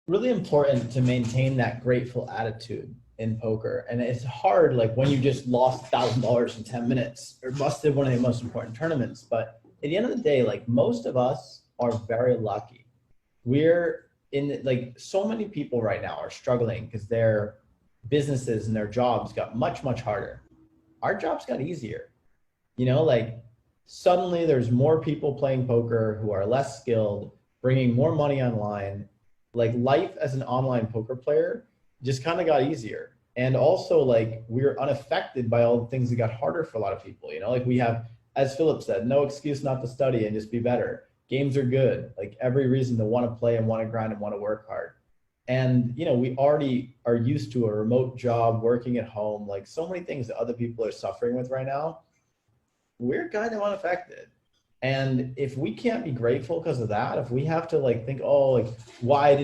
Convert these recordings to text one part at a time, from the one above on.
really important to maintain that grateful attitude in poker. And it's hard, like when you just lost $1,000 in 10 minutes or busted one of the most important tournaments. But at the end of the day, like most of us are very lucky. We're in, like, so many people right now are struggling because their businesses and their jobs got much, much harder. Our jobs got easier. Like suddenly there's more people playing poker who are less skilled, bringing more money online. Like life as an online poker player just kind of got easier. And also, like, we're unaffected by all the things that got harder for a lot of people. Like we have, as Philip said, no excuse not to study and just be better. Games are good. Like every reason to want to play and want to grind and want to work hard. And we already are used to a remote job, working at home, like so many things that other people are suffering with right now. We're kind of unaffected. And if we can't be grateful because of that, if we have to like think, oh, like why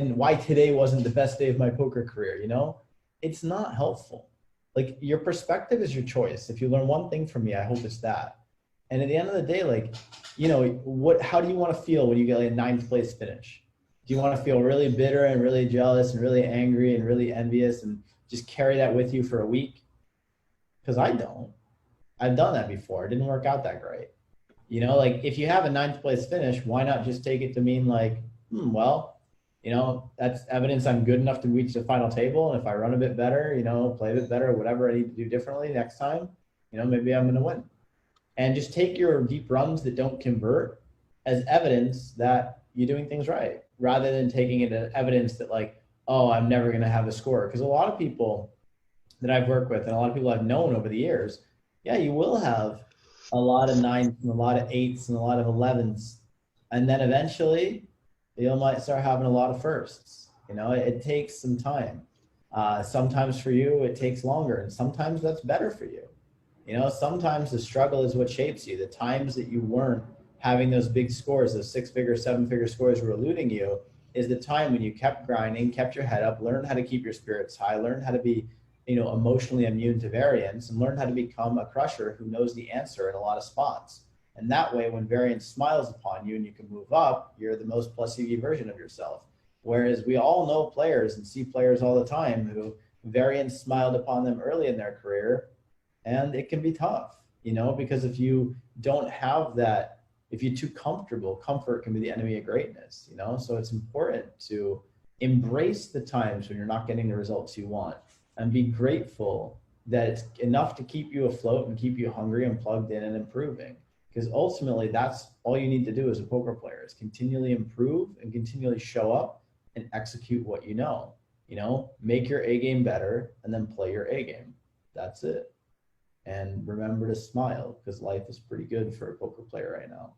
today wasn't the best day of my poker career, it's not helpful. Like your perspective is your choice. If you learn one thing from me, I hope it's that. And at the end of the day, like, how do you want to feel when you get like a ninth place finish? Do you want to feel really bitter and really jealous and really angry and really envious and just carry that with you for a week? Because I don't. I've done that before. It didn't work out that great. Like if you have a ninth place finish, why not just take it to mean like, well, that's evidence I'm good enough to reach the final table. And if I run a bit better, play a bit better, whatever I need to do differently next time, maybe I'm going to win. And just take your deep runs that don't convert as evidence that you're doing things right, rather than taking it as evidence that like, oh, I'm never going to have a score. Because a lot of people that I've worked with and a lot of people I've known over the years, yeah, you will have a lot of nines and a lot of eights and a lot of 11s. And then eventually you might start having a lot of firsts. It takes some time. Sometimes for you, it takes longer, and sometimes that's better for you. Sometimes the struggle is what shapes you. The times that you weren't having those big scores, those 6-figure, 7-figure scores were eluding you, is the time when you kept grinding, kept your head up, learned how to keep your spirits high, learned how to be emotionally immune to variance, and learn how to become a crusher who knows the answer in a lot of spots. And that way, when variance smiles upon you and you can move up, you're the most plus EV version of yourself. Whereas we all know players and see players all the time who variance smiled upon them early in their career, and it can be tough, because if you don't have that, if you're too comfortable, comfort can be the enemy of greatness, So it's important to embrace the times when you're not getting the results you want, and be grateful that it's enough to keep you afloat and keep you hungry and plugged in and improving. Because ultimately, that's all you need to do as a poker player, is continually improve and continually show up and execute what you know. Make your A game better and then play your A game. That's it. And remember to smile, because life is pretty good for a poker player right now.